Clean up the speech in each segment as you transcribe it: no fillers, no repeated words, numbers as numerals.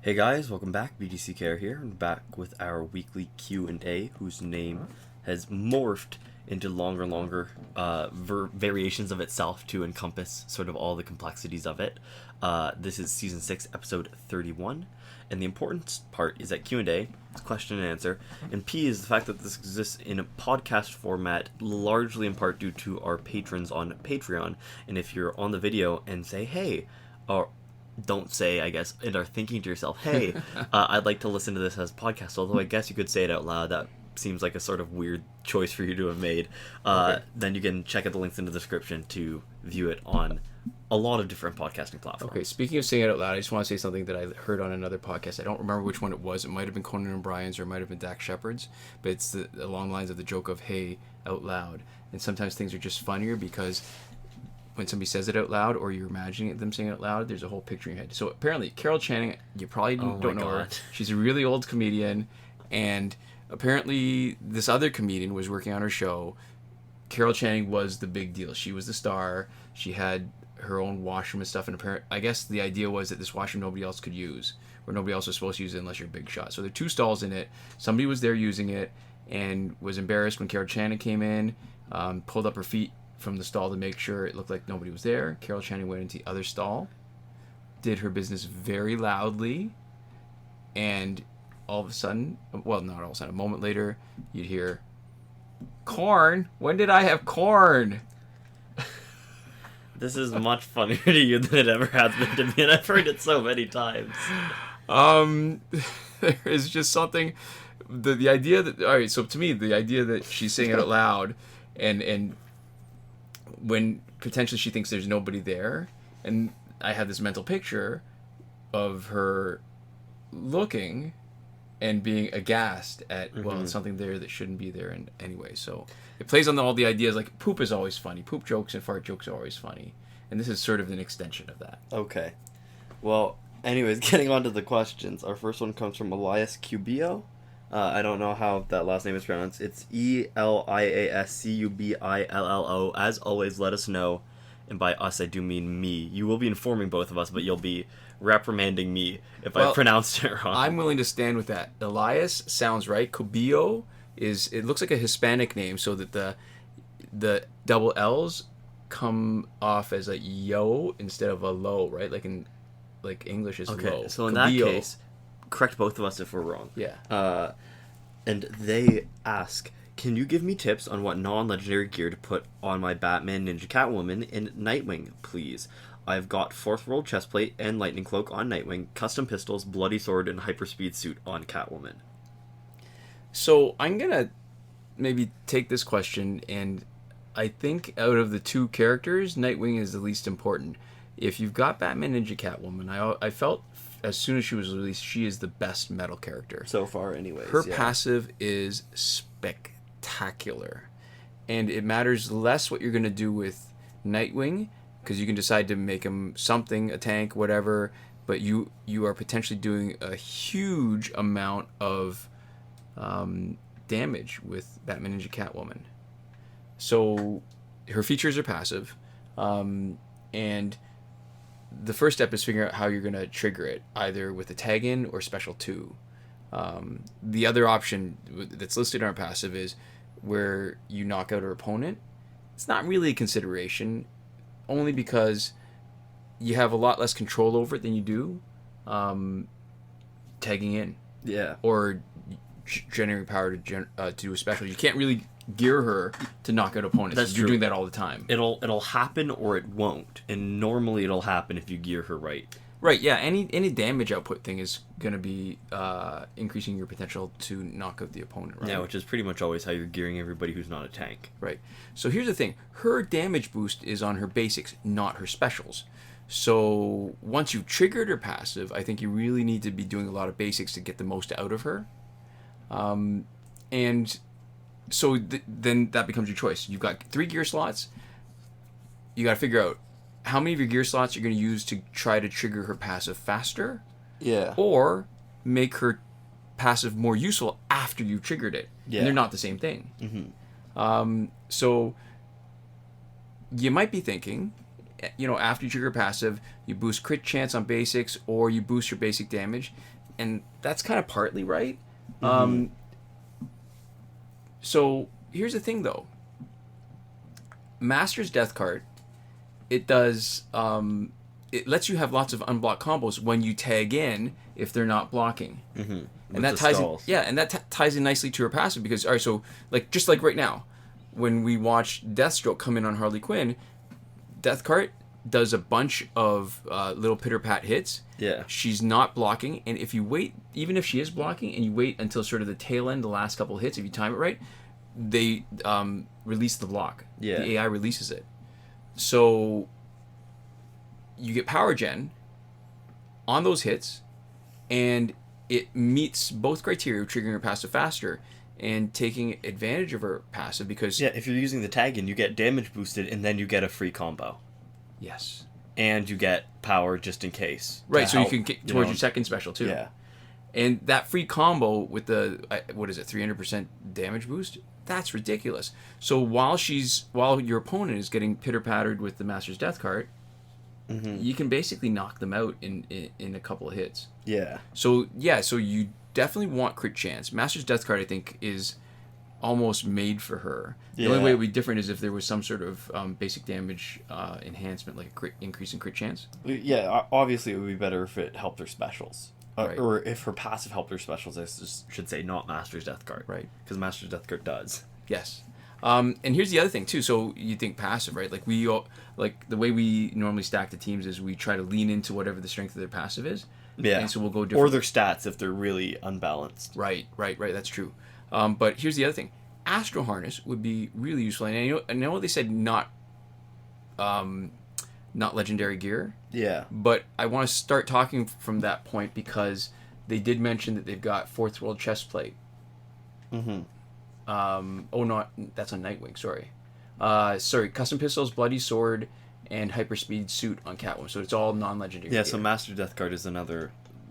Hey guys, welcome back. BDCKR here, and back with our weekly Q&A, whose name has morphed into longer variations of itself to encompass sort of all the complexities of it. This is Season 6, Episode 31, and the important part is that Q&A is question and answer, and P is the fact that this exists in a podcast format, largely in part due to our patrons on Patreon, and if you're on the video and say, hey, or don't say, I guess, and are thinking to yourself, hey, I'd like to listen to this as a podcast, although I guess you could say it out loud. That seems like a sort of weird choice for you to have made. Okay. Then you can check out the links in the description to view it on a lot of different podcasting platforms. Okay, speaking of saying it out loud, I just want to say something that I heard on another podcast. I don't remember which one it was. It might have been Conan O'Brien's or it might have been Dax Shepard's, but it's along the lines of the joke of, hey, out loud. And sometimes things are just funnier because when somebody says it out loud or you're imagining them saying it out loud, there's a whole picture in your head. So apparently, Carol Channing, you probably don't know her. She's a really old comedian, and apparently this other comedian was working on her show. Carol Channing was the big deal. She was the star. She had her own washroom and stuff, and I guess the idea was that this washroom nobody else could use, or nobody else was supposed to use it unless you're a big shot. So there are two stalls in it. Somebody was there using it and was embarrassed when Carol Channing came in, pulled up her feet from the stall to make sure it looked like nobody was there. Carol Channing went into the other stall, did her business very loudly, and all of a sudden, well, not all of a sudden, a moment later, you'd hear, corn? When did I have corn? This is much funnier to you than it ever has been to me, and I've heard it so many times. There is just something, the idea that, all right, so to me, the idea that she's saying it out loud, and when potentially she thinks there's nobody there, and I had this mental picture of her looking and being aghast at, well, it's something there that shouldn't be there, and anyway, so it plays on all the ideas, like poop is always funny, poop jokes and fart jokes are always funny, and this is sort of an extension of that. Okay, well, anyways, getting on to the questions. Our first one comes from Elias Cubillo. I don't know how that last name is pronounced. It's Eliascubillo. As always, let us know. And by us, I do mean me. You will be informing both of us, but you'll be reprimanding me if I pronounced it wrong. I'm willing to stand with that. Elias sounds right. Cubillo it looks like a Hispanic name, so that the double L's come off as a yo instead of a low, right? Like English is low. Okay, so in Cubillo. that case, correct both of us if we're wrong. Yeah. And they ask, can you give me tips on what non-legendary gear to put on my Batman, Ninja, Catwoman, and Nightwing, please? I've got 4th World Chestplate and Lightning Cloak on Nightwing, custom pistols, Bloody Sword, and Hyperspeed Suit on Catwoman. So I'm going to maybe take this question, and I think out of the two characters, Nightwing is the least important. If you've got Batman, Ninja, Catwoman, I felt as soon as she was released, she is the best metal character. So far, anyways. Her passive is spectacular. And it matters less what you're going to do with Nightwing, because you can decide to make him something, a tank, whatever, but you are potentially doing a huge amount of damage with Batman, Ninja, Catwoman. So her features are passive, and the first step is figuring out how you're going to trigger it, either with a tag in or special 2. The other option that's listed on our passive is where you knock out her opponent. It's not really a consideration, only because you have a lot less control over it than you do tagging in. Yeah. Or generating power to do a special. You can't really gear her to knock out opponents. That's You're true. doing that all the time. It'll happen or it won't, and normally it'll happen if you gear her right. Right, yeah. Any damage output thing is going to be increasing your potential to knock out the opponent, right? Yeah, which is pretty much always how you're gearing everybody who's not a tank. Right. So here's the thing. Her damage boost is on her basics, not her specials. So once you've triggered her passive, I think you really need to be doing a lot of basics to get the most out of her. And so then that becomes your choice. You've got 3 gear slots. You got to figure out how many of your gear slots you're going to use to try to trigger her passive faster. Yeah. Or make her passive more useful after you've triggered it. Yeah. And they're not the same thing. So you might be thinking, after you trigger passive, you boost crit chance on basics, or you boost your basic damage, and that's kind of partly right. So here's the thing, though. Master's Death Card, it does. It lets you have lots of unblocked combos when you tag in if they're not blocking, and that ties in, ties in nicely to her passive because all right, so just like right now, when we watch Deathstroke come in on Harley Quinn, Death Card does a bunch of little pitter pat hits. Yeah, she's not blocking, and if you wait, even if she is blocking, and you wait until sort of the tail end, the last couple of hits, if you time it right, they release the block. Yeah, the AI releases it, so you get power gen on those hits, and it meets both criteria, triggering her passive faster and taking advantage of her passive because... Yeah, if you're using the tag in, you get damage boosted, and then you get a free combo. Yes. And you get power just in case. Right, so you can get towards your second special, too. Yeah. And that free combo with the, 300% damage boost? That's ridiculous. So while your opponent is getting pitter-pattered with the Master's Death card, you can basically knock them out in a couple of hits. Yeah. So you definitely want crit chance. Master's Death card, I think, is almost made for her. The only way it would be different is if there was some sort of basic damage enhancement, like a crit increase in crit chance. Yeah, obviously it would be better if it helped her specials. Right. Or if her passive helped her specials, I should say, not Master's Death card. Right. Because Master's Death card does. Yes. And here's the other thing too. So you think passive, right? Like the way we normally stack the teams is we try to lean into whatever the strength of their passive is. Yeah. And so we'll go different. Or their stats if they're really unbalanced. Right. That's true. But here's the other thing. Astro Harness would be really useful. And I know they said not legendary gear. Yeah. But I want to start talking from that point because they did mention that they've got Fourth World Chest Plate. That's on Nightwing, sorry. Custom Pistols, Bloody Sword, and Hyperspeed Suit on Catwoman. So it's all non-legendary gear. So Master Death card is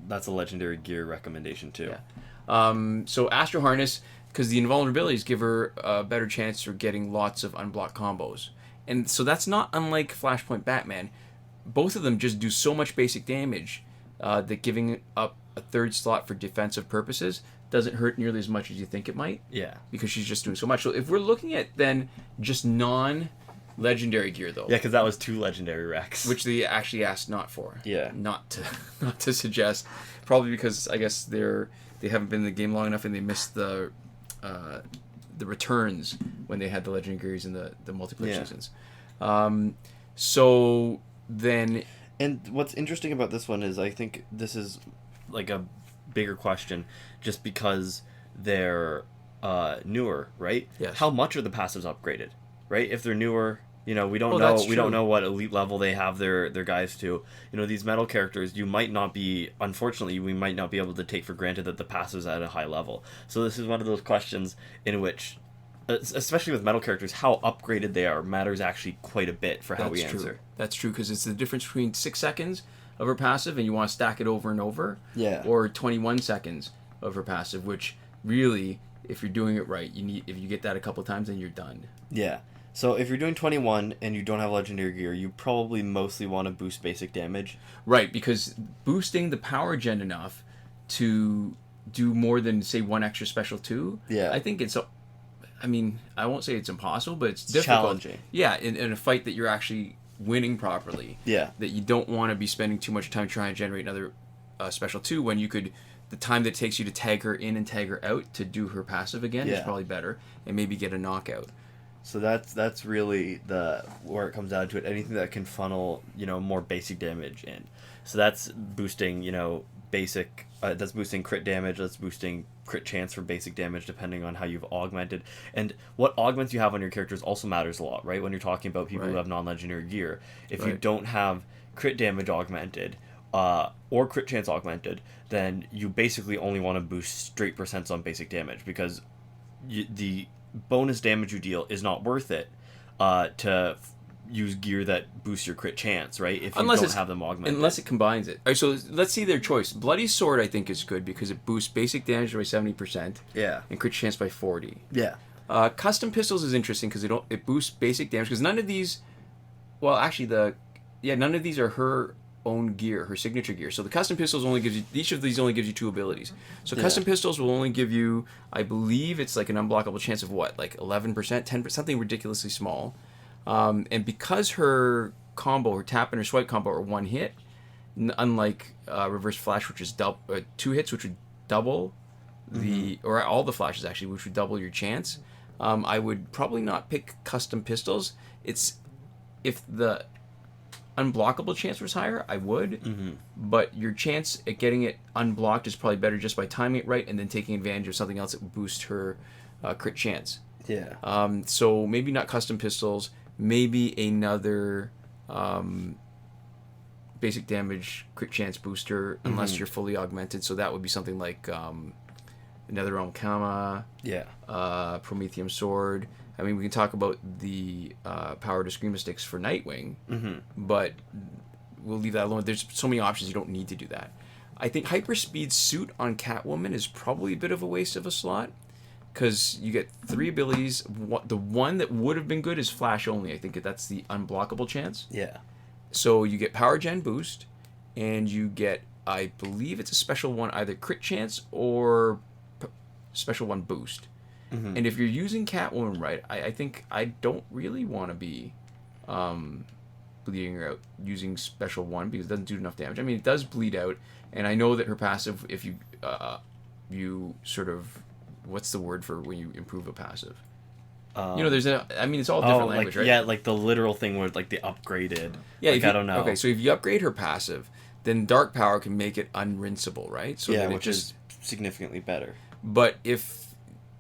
that's a legendary gear recommendation too. Yeah. So Astro Harness, because the invulnerabilities give her a better chance for getting lots of unblocked combos. And so that's not unlike Flashpoint Batman. Both of them just do so much basic damage that giving up a third slot for defensive purposes doesn't hurt nearly as much as you think it might. Yeah. Because she's just doing so much. So if we're looking at then just non-legendary gear, though. Yeah, because that was 2 legendary Rex. Which they actually asked not for. Yeah. Not to suggest. Probably because I guess they haven't been in the game long enough and they missed the returns when they had the legendary gears in the multiplayer seasons. So then... And what's interesting about this one is I think this is like a bigger question just because they're newer, right? Yes. How much are the passives upgraded, right? If they're newer, we don't know. We don't know what elite level they have their guys to. These metal characters, we might not be able to take for granted that the passive's at a high level. So this is one of those questions in which, especially with metal characters, how upgraded they are matters actually quite a bit for how we answer. That's true, because it's the difference between 6 seconds of her passive and you want to stack it over and over. Yeah. Or 21 seconds of her passive, which really, if you're doing it right, if you get that a couple times, then you're done. Yeah. So if you're doing 21 and you don't have legendary gear, you probably mostly want to boost basic damage. Right, because boosting the power gen enough to do more than, say, 1 extra special 2, I think I won't say it's impossible, but it's difficult. Challenging. Yeah, in a fight that you're actually winning properly. Yeah. That you don't want to be spending too much time trying to generate another special 2 when you could... The time that it takes you to tag her in and tag her out to do her passive again is probably better, and maybe get a knockout. So that's really where it comes down to it. Anything that can funnel, more basic damage in. So that's boosting, basic. That's boosting crit damage. That's boosting crit chance for basic damage, depending on how you've augmented. And what augments you have on your characters also matters a lot, right? When you're talking about people who have non-legendary gear, if you don't have crit damage augmented, or crit chance augmented, then you basically only want to boost straight percents on basic damage because the bonus damage you deal is not worth it to use gear that boosts your crit chance, right? If you don't have them augmented. Unless it combines it. All right, so let's see their choice. Bloody Sword, I think, is good because it boosts basic damage by 70%. Yeah. And crit chance by 40. Yeah. Custom Pistols is interesting because it boosts basic damage because none of these... Well, actually, the none of these are her own gear, her signature gear. So the custom pistols only gives you, each of these only gives you 2 abilities. So custom pistols will only give you, I believe it's like an unblockable chance of what, like 11%, 10%, something ridiculously small. And because her combo, her tap and her swipe combo are 1 hit, unlike reverse flash, which is 2 hits, which would double or all the flashes actually, which would double your chance. I would probably not pick custom pistols. It's if the unblockable chance was higher, I would. But your chance at getting it unblocked is probably better just by timing it right and then taking advantage of something else that would boost her crit chance. Yeah. So maybe not custom pistols. Maybe another basic damage crit chance booster, unless you're fully augmented. So that would be something like another Auriemma, Prometheum Sword. I mean, we can talk about the power to Screama sticks for Nightwing, but we'll leave that alone. There's so many options, you don't need to do that. I think Hyperspeed Suit on Catwoman is probably a bit of a waste of a slot, because you get 3 abilities. The one that would have been good is Flash only. I think that's the unblockable chance. Yeah. So you get Power Gen boost, and you get, I believe it's a special one, either crit chance or special one boost. And if you're using Catwoman right, I think I don't really want to be bleeding her out using special one, because it doesn't do enough damage. I mean, it does bleed out, and I know that her passive, if you you sort of, what's the word for when you improve a passive? There's it's all different language, right? Yeah, like the literal thing where like the upgraded. Yeah, I don't know. Okay, so if you upgrade her passive, then Dark Power can make it unrinsable, right? So which is significantly better. But if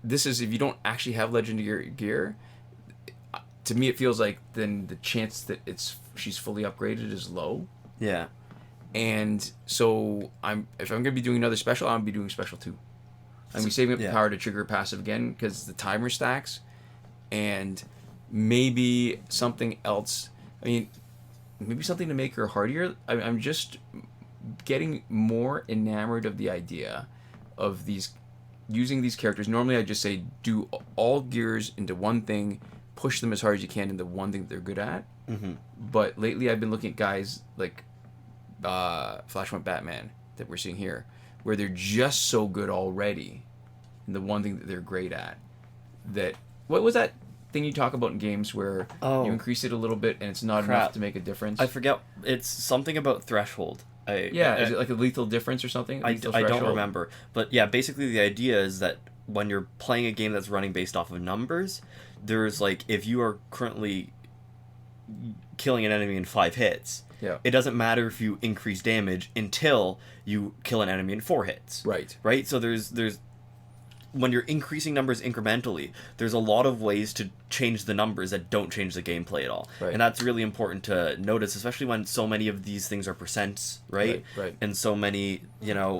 you don't actually have legendary gear, to me it feels like then the chance that she's fully upgraded is low. Yeah. And so if I'm gonna be doing another special, I'm gonna be doing special 2. I'm gonna be saving up the power to trigger a passive again, because the timer stacks, and maybe something else. I mean, maybe something to make her hardier. I'm just getting more enamored of the idea of using these characters. Normally I just say do all gears into one thing, push them as hard as you can into one thing that they're good at. But lately I've been looking at guys like Flashpoint Batman that we're seeing here, where they're just so good already in the one thing that they're great at. What was that thing you talk about in games where you increase it a little bit and it's not enough to make a difference? I forget. It's something about threshold. Is it like a lethal difference or something? I don't remember. But yeah, basically the idea is that when you're playing a game that's running based off of numbers, there's like, if you are currently killing an enemy in 5 hits, it doesn't matter if you increase damage until you kill an enemy in 4 hits. Right? So there's when you're increasing numbers incrementally, there's a lot of ways to change the numbers that don't change the gameplay at all. And that's really important to notice, especially when so many of these things are percents, right? And so many,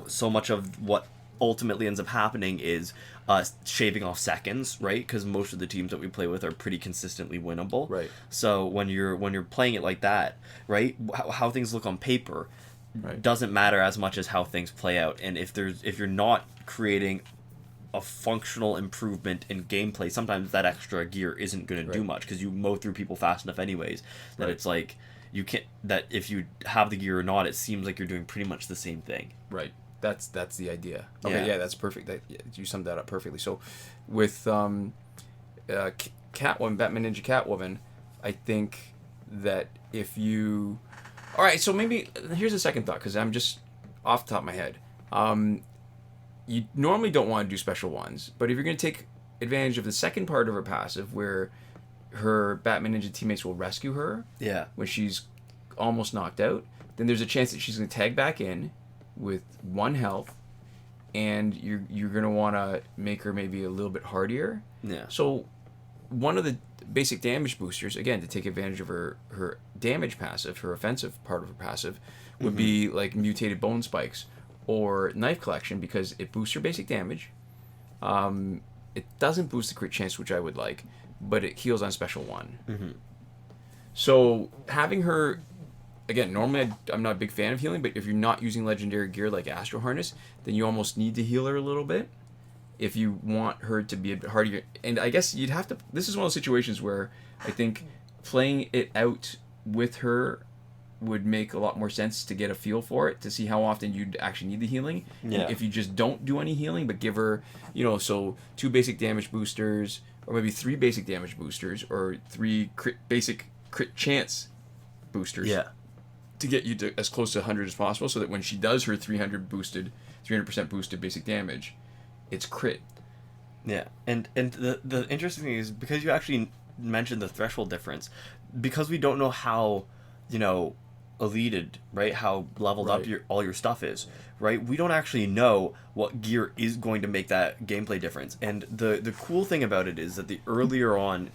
so much of what ultimately ends up happening is shaving off seconds, right? Because most of the teams that we play with are pretty consistently winnable. So when you're playing it like that, right, how things look on paper doesn't matter as much as how things play out. And if you're not creating a functional improvement in gameplay, sometimes that extra gear isn't going to do much, because you mow through people fast enough anyways that it's like you can't, that if you have the gear or not, it seems like you're doing pretty much the same thing. That's the idea. Okay, that's perfect. You summed that up perfectly. So with Catwoman, Batman Ninja Catwoman, I think that if you, all right, so maybe here's a second thought, because I'm just off the top of my head. You normally don't want to do special ones, but if you're going to take advantage of the second part of her passive, where her Batman Ninja teammates will rescue her when she's almost knocked out, then there's a chance that she's going to tag back in with 1 health, and you're going to want to make her maybe a little bit hardier. So one of the basic damage boosters, again, to take advantage of her damage passive, her offensive part of her passive, would be like Mutated Bone Spikes or Knife Collection, because it boosts your basic damage. It doesn't boost the crit chance, which I would like, but it heals on special 1. So having her, again, normally I'm not a big fan of healing, but if you're not using legendary gear like Astro Harness, then you almost need to heal her a little bit if you want her to be a bit harder. And I guess you'd have to, this is one of those situations where I think playing it out with her would make a lot more sense to get a feel for it, to see how often you'd actually need the healing. Yeah. And if you just don't do any healing, but give her, so 2 basic damage boosters, or maybe 3 basic damage boosters, or 3 basic crit chance boosters. Yeah. To get you to as close to 100 as possible, so that when she does her 300% boosted basic damage, it's crit. Yeah, and the interesting thing is, because you actually mentioned the threshold difference, because we don't know how, eluded, right, how leveled up all your stuff is, right, we don't actually know what gear is going to make that gameplay difference. And the cool thing about it is that the earlier on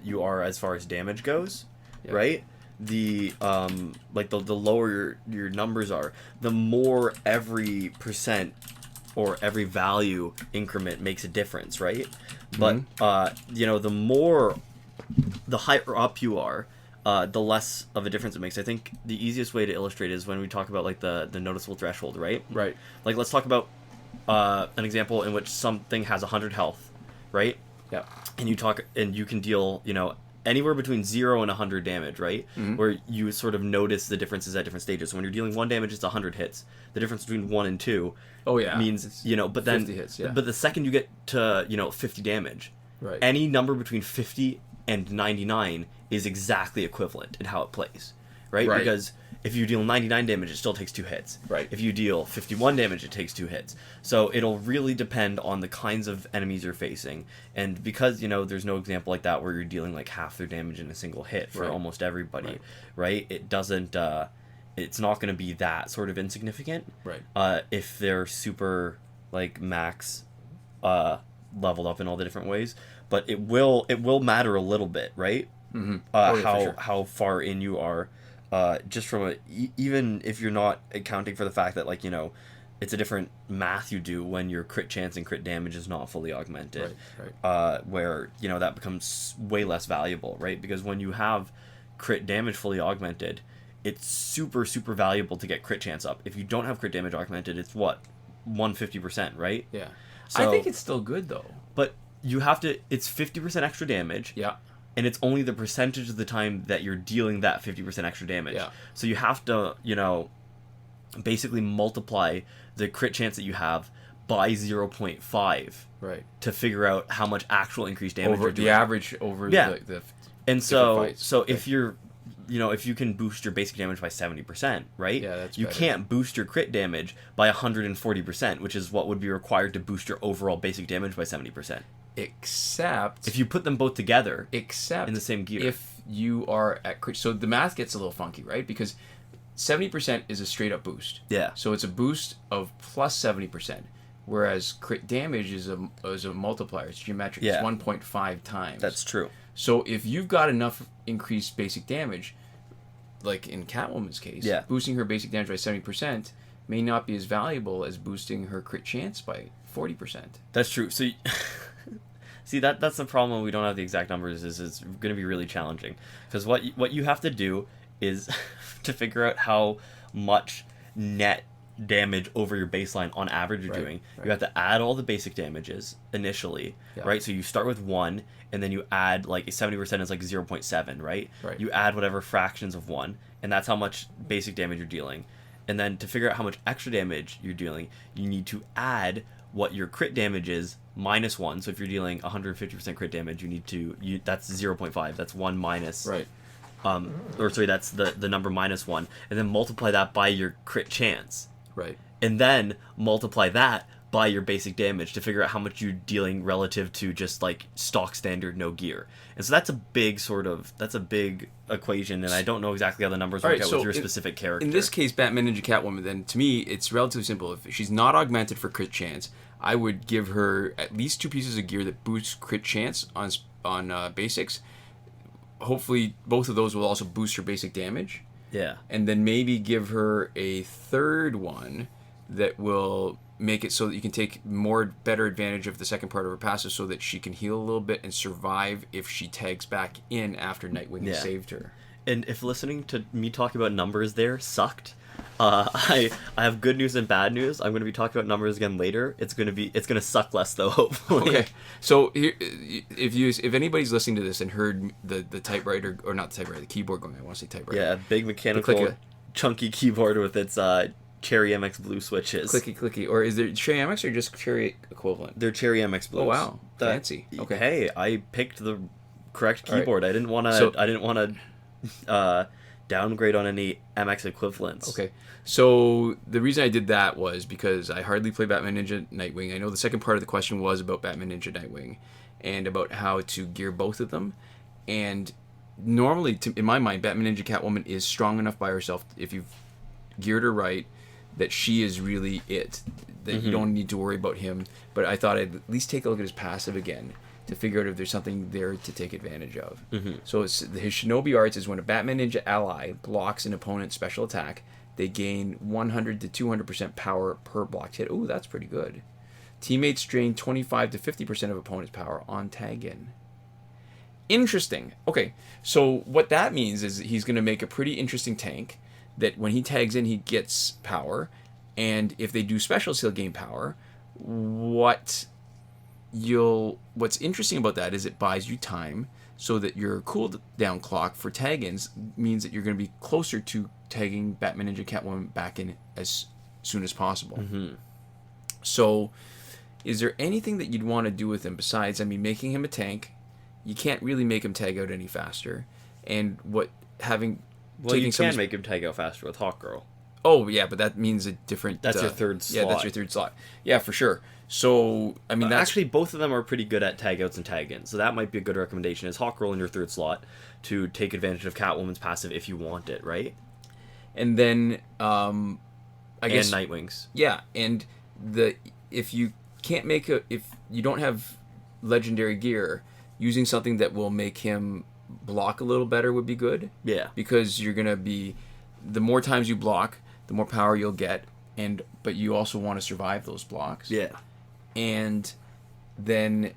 you are as far as damage goes, right, the the lower your numbers are, the more every percent or every value increment makes a difference, right? But the higher up you are, the less of a difference it makes. I think the easiest way to illustrate is when we talk about like the noticeable threshold, right? Right. Like, let's talk about an example in which something has 100 health, right? Yeah. And you can deal, anywhere between 0 and 100 damage, right? Mm-hmm. Where you sort of notice the differences at different stages. So when you're dealing 1 damage, it's 100 hits. The difference between 1 and 2 means, but then 50 hits, yeah. But the second you get to, 50 damage, right, any number between 50 and 99 is exactly equivalent in how it plays, right? Because if you deal 99 damage, it still takes 2 hits. Right. If you deal 51 damage, it takes 2 hits. So it'll really depend on the kinds of enemies you're facing. And because, there's no example like that where you're dealing like half their damage in a single hit for almost everybody, right? It doesn't, it's not going to be that sort of insignificant. Right. If they're super, like, max leveled up in all the different ways. But it will matter a little bit, right? Mm-hmm. How far in you are. Just from even if you're not accounting for the fact that, like, it's a different math you do when your crit chance and crit damage is not fully augmented, right. Where that becomes way less valuable, right? Because when you have crit damage fully augmented, it's super, super valuable to get crit chance up. If you don't have crit damage augmented, it's 150%, right? Yeah. So, I think it's still good though. But you have to. It's 50% extra damage. Yeah. And it's only the percentage of the time that you're dealing that 50% extra damage. Yeah. So you have to, basically multiply the crit chance that you have by 0.5. Right. To figure out how much actual increased damage over you're doing. the average over the and so fights. So if you're, if you can boost your basic damage by 70%, right? Yeah, that's you better. can't boost your crit damage by 140%, which is what would be required to boost your overall basic damage by 70%. Except if you put them both together, in the same gear. If you are at crit, so the math gets a little funky, right? Because 70% is a straight up boost. Yeah. So it's a boost of plus 70%, whereas crit damage is a multiplier. It's geometric. Yeah. It's 1.5 times. That's true. So if you've got enough increased basic damage, like in Catwoman's case, boosting her basic damage by 70% may not be as valuable as boosting her crit chance by 40%. That's true. So, see, that's the problem when we don't have the exact numbers. Is it's going to be really challenging, because what you have to do is to figure out how much net damage over your baseline on average you're doing. You have to add all the basic damages initially, right? So you start with 1, and then you add, like, 70% is like 0.7, right? You add whatever fractions of 1, and that's how much basic damage you're dealing. And then to figure out how much extra damage you're dealing, you need to add what your crit damage is minus 1. So if you're dealing 150% crit damage, that's 0.5. That's 1 minus. Right. That's the number minus 1, and then multiply that by your crit chance. Right. And then multiply that by your basic damage to figure out how much you're dealing relative to just, like, stock standard no gear. And so that's a big equation, and I don't know exactly how the numbers work out with your specific character. In this case, Batman Ninja Catwoman, then, to me, it's relatively simple. If she's not augmented for crit chance, I would give her at least 2 pieces of gear that boosts crit chance on basics. Hopefully, both of those will also boost her basic damage. Yeah. And then maybe give her a third one that will make it so that you can take better advantage of the second part of her passive, so that she can heal a little bit and survive if she tags back in after Nightwing has saved her. And if listening to me talk about numbers there sucked, I have good news and bad news. I'm going to be talking about numbers again later. It's going to suck less though, hopefully. Okay. So here, if anybody's listening to this and heard the typewriter, or not the typewriter, the keyboard going, I want to say typewriter. Yeah, big mechanical chunky keyboard with its Cherry MX Blue switches. Clicky. Or is there Cherry MX or just Cherry equivalent? They're Cherry MX Blues. Oh wow, fancy. Okay. Hey, I picked the correct keyboard. Right. I didn't want to downgrade on any MX equivalents. Okay. So the reason I did that was because I hardly play Batman Ninja Nightwing. I know the second part of the question was about Batman Ninja Nightwing and about how to gear both of them. And normally, in my mind, Batman Ninja Catwoman is strong enough by herself if you've geared her right, that she is really it. That you don't need to worry about him. But I thought I'd at least take a look at his passive again to figure out if there's something there to take advantage of. So his Shinobi Arts is when a Batman Ninja ally blocks an opponent's special attack, they gain 100 to 200% power per blocked hit. Ooh, that's pretty good. Teammates drain 25 to 50% of opponent's power on tag in. Interesting. Okay, so what that means is he's going to make a pretty interesting tank that when he tags in, he gets power, and if they do specials, he'll gain power. What's interesting about that is it buys you time, so that your cooldown clock for tag-ins means that you're going to be closer to tagging Batman Ninja Catwoman back in as soon as possible. So, is there anything that you'd want to do with him besides, making him a tank? You can't really make him tag out any faster, and you can make him tag out faster with Hawkgirl. Oh, yeah, but that means a different... That's your third slot. Yeah, that's your third slot. Yeah, for sure. So, that's... Actually, both of them are pretty good at tag-outs and tag-ins, so that might be a good recommendation, is Hawkgirl in your third slot to take advantage of Catwoman's passive if you want it, right? And then, I guess... And Nightwing's. Yeah, and if you don't have legendary gear, using something that will make him block a little better would be good. Yeah. Because you're going to be... The more times you block, the more power you'll get, but you also want to survive those blocks. Yeah. And then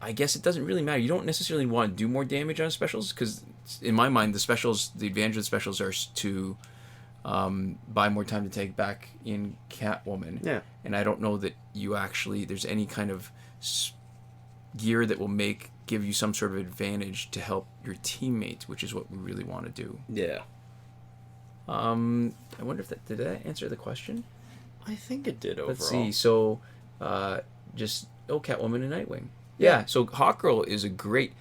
I guess it doesn't really matter. You don't necessarily want to do more damage on specials, because in my mind, the advantage of the specials are to buy more time to take back in Catwoman. Yeah. And I don't know that there's any kind of gear that will give you some sort of advantage to help your teammates, which is what we really want to do. Yeah. I wonder if did that answer the question? I think it did overall. Let's see. So, Catwoman and Nightwing. Yeah. So Hawkgirl is a great.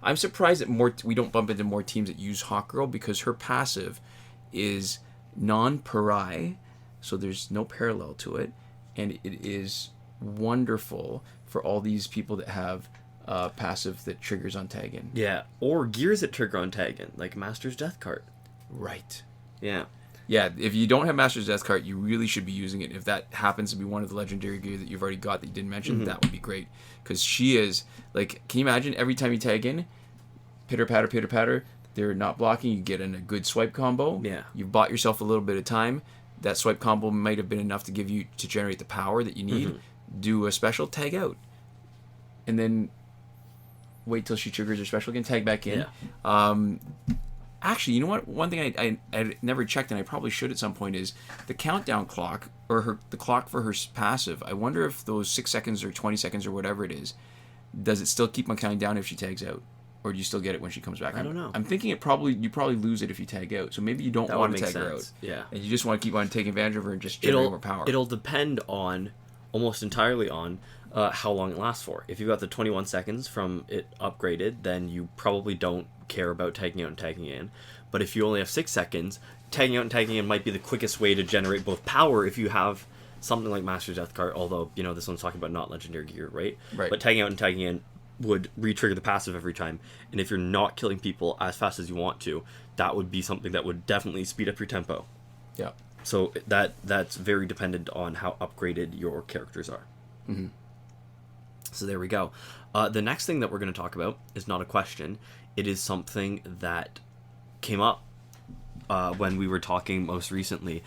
I'm surprised that we don't bump into more teams that use Hawkgirl, because her passive is non-pari, so there's no parallel to it, and it is wonderful for all these people that have passive that triggers on tag-in. Yeah, or gears that trigger on tag-in, like Master's Death Cart. Right. Yeah. Yeah, if you don't have Master's Death Cart, you really should be using it. If that happens to be one of the legendary gear that you've already got that you didn't mention, that would be great. Because she is, can you imagine every time you tag in, pitter-patter, they're not blocking, you get in a good swipe combo. Yeah. You've bought yourself a little bit of time. That swipe combo might have been enough to generate the power that you need. Do a special, tag out. And then wait till she triggers her special again, tag back in. Yeah. Actually, you know what? One thing I never checked, and I probably should at some point, is the countdown clock, or the clock for her passive. I wonder if those 6 seconds or 20 seconds or whatever it is, does it still keep on counting down if she tags out? Or do you still get it when she comes back? I don't know. I'm thinking you probably lose it if you tag out. So maybe you don't want to tag her out. Yeah. And you just want to keep on taking advantage of her and just generate more power. It'll depend almost entirely on how long it lasts for. If you've got the 21 seconds from it upgraded, then you probably don't care about tagging out and tagging in. But if you only have 6 seconds, tagging out and tagging in might be the quickest way to generate both power if you have something like Master's Death Cart, although, this one's talking about not legendary gear, right? Right. But tagging out and tagging in would re-trigger the passive every time. And if you're not killing people as fast as you want to, that would be something that would definitely speed up your tempo. Yeah. So that's very dependent on how upgraded your characters are. Mm-hmm. So there we go. The next thing that we're going to talk about is not a question. It is something that came up when we were talking most recently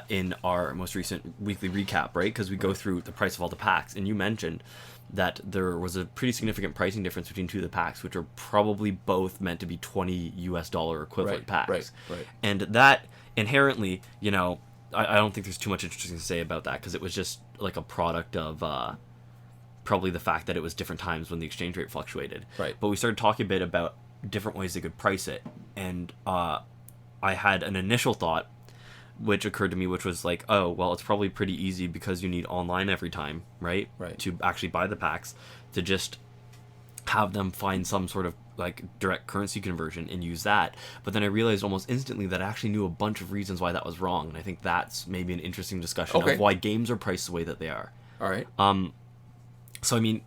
in our most recent weekly recap, right? Because we go through the price of all the packs, and you mentioned that there was a pretty significant pricing difference between two of the packs, which are probably both meant to be $20 equivalent packs. Right. And that inherently, I don't think there's too much interesting to say about that, because it was just like a product of probably the fact that it was different times when the exchange rate fluctuated. Right. But we started talking a bit about different ways they could price it, and I had an initial thought which occurred to me, which was like, oh, well, it's probably pretty easy because you need online every time, right? Right. To actually buy the packs, to just have them find some sort of like direct currency conversion and use that. But then I realized almost instantly that I actually knew a bunch of reasons why that was wrong, and I think that's maybe an interesting discussion of why games are priced the way that they are. All right. So I mean,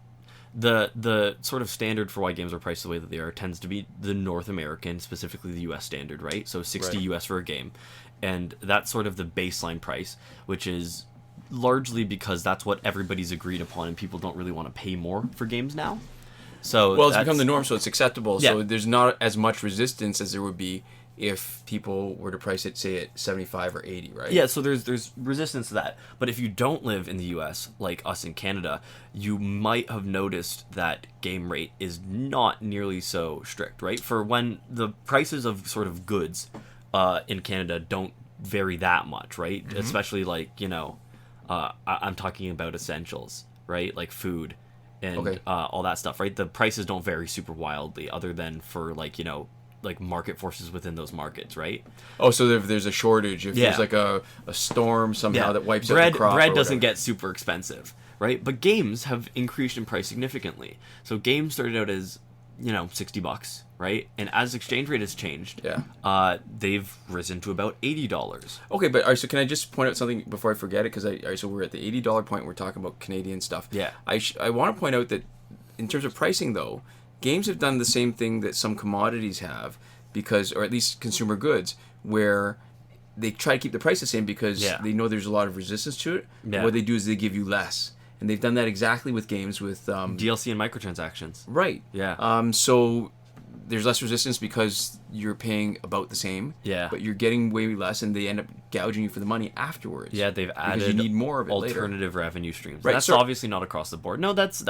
the sort of standard for why games are priced the way that they are tends to be the North American, specifically the US standard, right? So 60 US for a game. And that's sort of the baseline price, which is largely because that's what everybody's agreed upon, and people don't really want to pay more for games now. So well, it's become the norm, so it's acceptable. Yeah. So there's not as much resistance as there would be if people were to price it, say, at 75 or 80, right? Yeah, so there's resistance to that. But if you don't live in the US, like us in Canada, you might have noticed that game rate is not nearly so strict, right? For when the prices of sort of goods in Canada don't vary that much, right? Mm-hmm. Especially like, I'm talking about essentials, right? Like food and all that stuff, right? The prices don't vary super wildly, other than for like, like market forces within those markets, right? Oh, so if there's a shortage, if there's like a storm somehow that wipes out the crop, bread doesn't get super expensive, right? But games have increased in price significantly. So games started out as $60, right? And as exchange rate has changed, they've risen to about $80. Okay, but all right, so can I just point out something before I forget it? Because so we're at the $80 point. We're talking about Canadian stuff. Yeah. I want to point out that in terms of pricing, though, games have done the same thing that some commodities have, or at least consumer goods, where they try to keep the price the same because they know there's a lot of resistance to it. Yeah. What they do is they give you less. And they've done that exactly with games with DLC and microtransactions. Right. Yeah. So there's less resistance because you're paying about the same. Yeah. But you're getting way less, and they end up gouging you for the money afterwards. Yeah, they've added you need more of it alternative revenue streams. Right. That's obviously not across the board. No, that's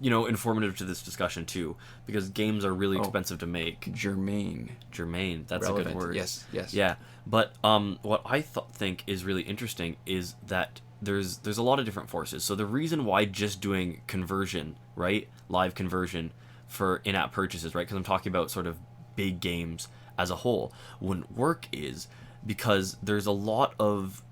informative to this discussion too, because games are really expensive to make. Germane. That's relevant. A good word. Yes. Yeah. But what I think is really interesting is that there's a lot of different forces. So the reason why just doing conversion, right, live conversion for in-app purchases, right, because I'm talking about sort of big games as a whole, wouldn't work is because there's a lot of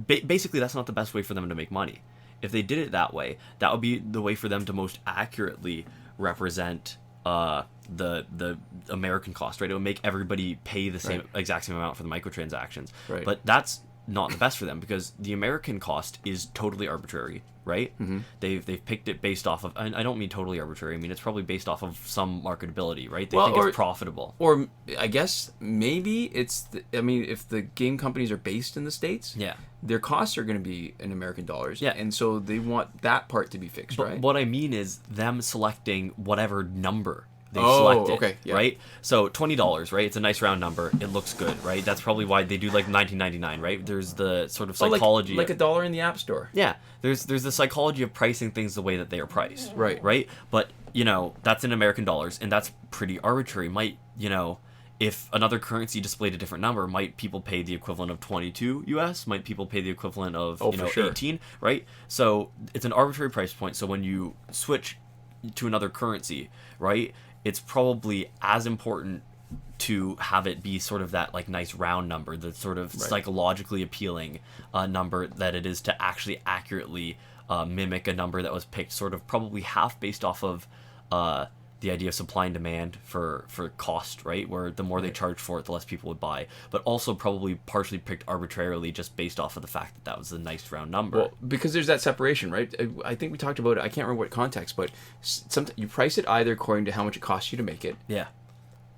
basically that's not the best way for them to make money. If they did it that way, that would be the way for them to most accurately represent the American cost, right? It would make everybody pay the exact same amount for the microtransactions. Right. But that's not the best for them, because the American cost is totally arbitrary, right? Mm-hmm. They've picked it based off of, and I don't mean totally arbitrary, I mean it's probably based off of some marketability, right? They think it's profitable. Or I guess maybe it's, if the game companies are based in the States, their costs are going to be in American dollars. Yeah. And so they want that part to be fixed, but right? What I mean is them selecting whatever number they selected, right? So $20, right? It's a nice round number. It looks good, right? That's probably why they do like $19.99, right? There's the sort of psychology, like $1 in the App Store. Yeah, there's the psychology of pricing things the way that they are priced, right? But that's in American dollars, and that's pretty arbitrary. If another currency displayed a different number, might people pay the equivalent of 22 US? Might people pay the equivalent of 18, right? So it's an arbitrary price point. So when you switch to another currency, right, it's probably as important to have it be sort of that like nice round number, the sort of psychologically appealing number, that it is to actually accurately mimic a number that was picked sort of probably half based off of the idea of supply and demand for cost, right? Where the more they charge for it, the less people would buy. But also probably partially picked arbitrarily just based off of the fact that was a nice round number. Well, because there's that separation, right? I think we talked about it. I can't remember what context, but sometimes you price it either according to how much it costs you to make it. Yeah.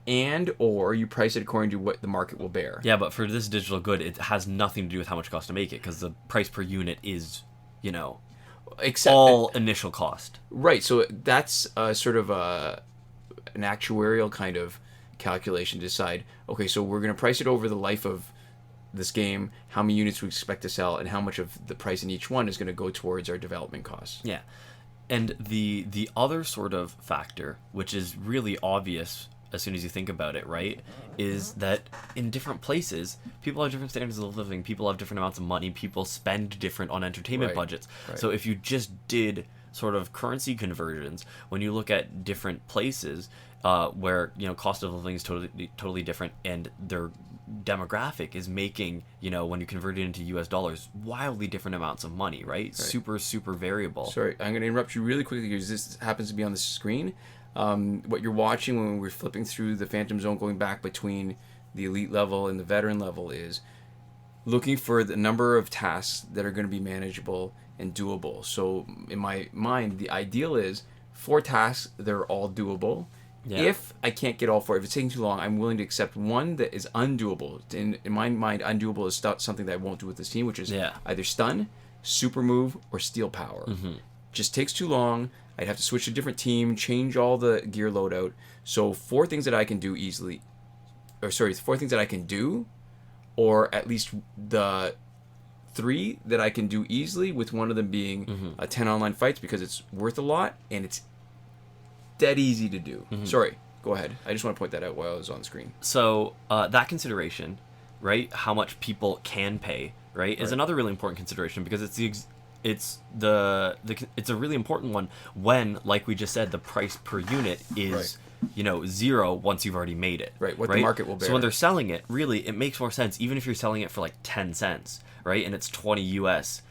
And or you price it according to what the market will bear. Yeah, but for this digital good, it has nothing to do with how much it costs to make it, because the price per unit is, all initial cost. Right, so that's sort of an actuarial kind of calculation to decide, okay, so we're going to price it over the life of this game, how many units we expect to sell, and how much of the price in each one is going to go towards our development costs. Yeah. And the other sort of factor, which is really obvious as soon as you think about it, right, is that in different places, people have different standards of living, people have different amounts of money, people spend different on entertainment budgets. So if you just did sort of currency conversions, when you look at different places where, you know, cost of living is totally different, and their demographic is making, you know, when you convert it into US dollars, wildly different amounts of money, right? Super variable. Sorry, I'm going to interrupt you really quickly because this happens to be on the screen. What you're watching when we're flipping through the Phantom Zone, going back between the elite level and the veteran level, is looking for the number of tasks that are going to be manageable and doable. So in my mind, the ideal is 4 tasks that are all doable. Yeah. If I can't get all 4, if it's taking too long, I'm willing to accept one that is undoable. In my mind, undoable is something that I won't do with this team, which is either stun, super move, or steal power. Just takes too long. I'd have to switch to a different team, change all the gear loadout. So 4 things that I can do easily, 4 things that I can do, or at least the 3 that I can do easily, with one of them being 10 online fights, because it's worth a lot and it's dead easy to do. Sorry, go ahead. I just want to point that out while I was on the screen. So that consideration, right, how much people can pay, right, is another really important consideration, because it's a really important one when, like we just said, the price per unit is you know, 0 once you've already made it. Right, what the market will bear. So when they're selling it, really, it makes more sense, even if you're selling it for like 10 cents, right, and it's 20 US.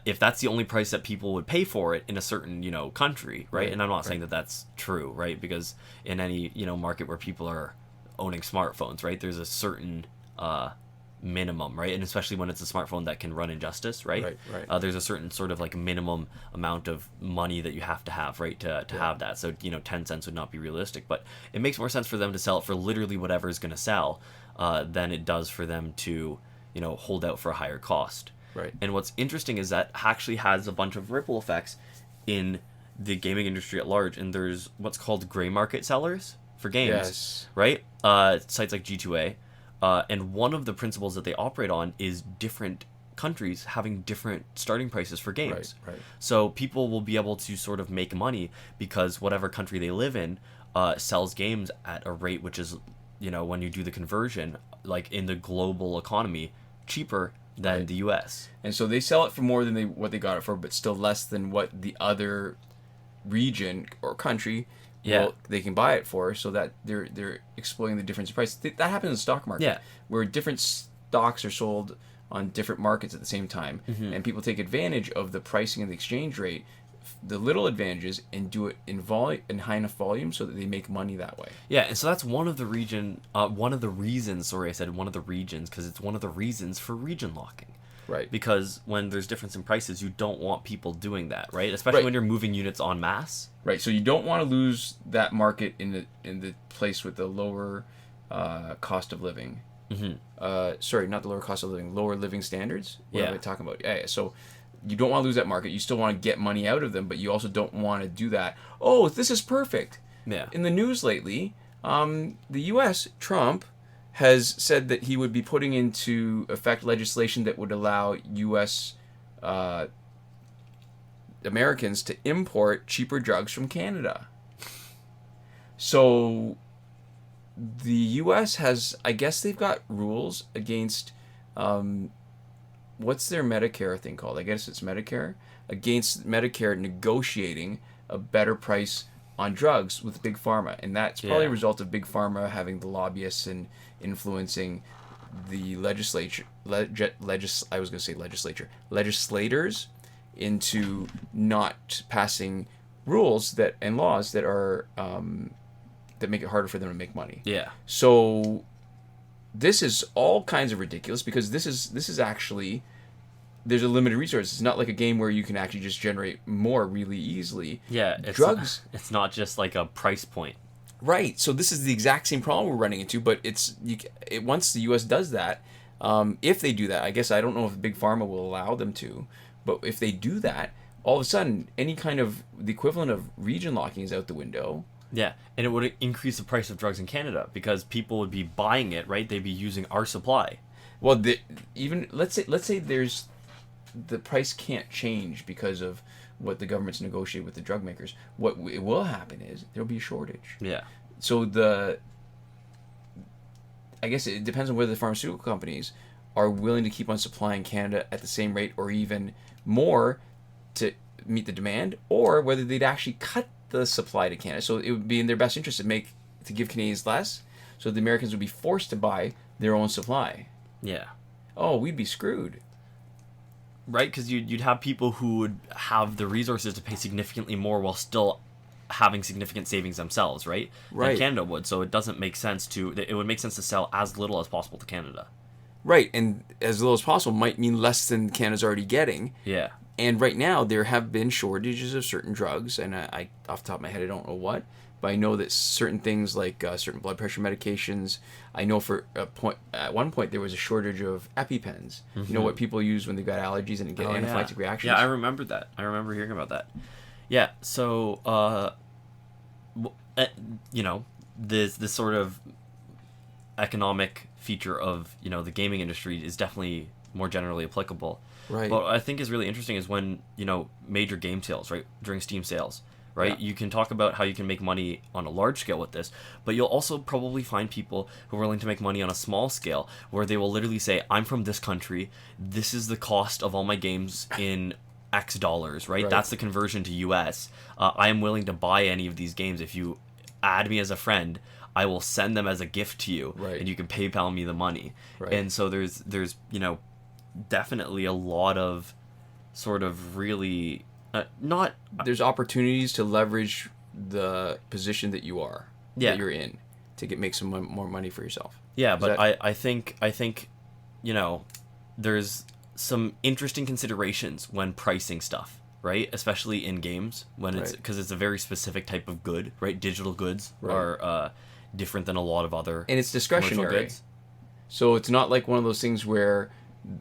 If that's the only price that people would pay for it in a certain, you know, country, right? And I'm not saying that that's true, right? Because in any, you know, market where people are owning smartphones, right, there's a certain minimum, right? And especially when it's a smartphone that can run Injustice, right? There's a certain sort of like minimum amount of money that you have to have, right, to have that. So, you know, 10 cents would not be realistic, but it makes more sense for them to sell it for literally whatever is going to sell than it does for them to, you know, hold out for a higher cost. Right. And what's interesting is that actually has a bunch of ripple effects in the gaming industry at large. And there's what's called gray market sellers for games, right? Sites like G2A. And one of the principles that they operate on is different countries having different starting prices for games. So people will be able to sort of make money because whatever country they live in sells games at a rate which is, you know, when you do the conversion, like in the global economy, cheaper than the US. And so they sell it for more than what they got it for, but still less than what the other region or country they can buy it for, so that they're exploiting the difference in price. That happens in the stock market, where different stocks are sold on different markets at the same time, and people take advantage of the pricing and the exchange rate, the little advantages, and do it in high enough volume so that they make money that way. Yeah, and so that's one of the reasons, because it's one of the reasons for region locking. Right. Because when there's difference in prices, you don't want people doing that, right? Especially when you're moving units en masse. Right. So you don't want to lose that market in the place with the lower cost of living. Sorry, not the lower cost of living, lower living standards. What am I talking about? Yeah. So you don't want to lose that market. You still want to get money out of them, but you also don't want to do that. Oh, this is perfect. Yeah. In the news lately, the U.S., Trump, has said that he would be putting into effect legislation that would allow U.S. Americans to import cheaper drugs from Canada. So the U.S. has, I guess they've got rules against, what's their Medicare thing called? I guess it's Medicare. Against Medicare negotiating a better price on drugs with Big Pharma. And that's probably a result of Big Pharma having the lobbyists and influencing the legislators into not passing rules and laws that are that make it harder for them to make money. Yeah. So this is all kinds of ridiculous, because this is actually, there's a limited resource. It's not like a game where you can actually just generate more really easily. Yeah, drugs. It's not just like a price point. Right. So this is the exact same problem we're running into, but once the U.S. does that, if they do that, I guess I don't know if Big Pharma will allow them to, but if they do that, all of a sudden, any kind of the equivalent of region locking is out the window. Yeah, and it would increase the price of drugs in Canada because people would be buying it, right? They'd be using our supply. Well, even let's say there's the price can't change because of what the government's negotiated with the drug makers. What will happen is there'll be a shortage. Yeah. So the I guess it depends on whether the pharmaceutical companies are willing to keep on supplying Canada at the same rate or even more to meet the demand, or whether they'd actually cut the supply to Canada. So it would be in their best interest to give Canadians less, so the Americans would be forced to buy their own supply. Yeah. Oh, we'd be screwed. Right, because you'd have people who would have the resources to pay significantly more while still having significant savings themselves, right? Right. Than Canada would. So it doesn't make sense it would make sense to sell as little as possible to Canada. Right, and as little as possible might mean less than Canada's already getting. Yeah. And right now, there have been shortages of certain drugs, and I off the top of my head, I don't know what, but I know that certain things like certain blood pressure medications, I know at one point there was a shortage of EpiPens. Mm-hmm. You know what people use when they've got allergies and get anaphylactic reactions? Yeah, I remember that. I remember hearing about that. Yeah, so, this sort of economic feature of, the gaming industry is definitely more generally applicable. Right. What I think is really interesting is when, major game sales, right, during Steam sales, right, you can talk about how you can make money on a large scale with this, but you'll also probably find people who are willing to make money on a small scale where they will literally say, I'm from this country, this is the cost of all my games in X dollars, right? That's the conversion to US. I am willing to buy any of these games. If you add me as a friend, I will send them as a gift to you, and you can PayPal me the money. Right. And so there's definitely a lot of sort of really there's opportunities to leverage the position that you're in to make some more money for yourself. Yeah, but I think there's some interesting considerations when pricing stuff, right? Especially in games when because it's a very specific type of good, right? Digital goods are different than a lot of other and it's discretionary goods. So it's not like one of those things where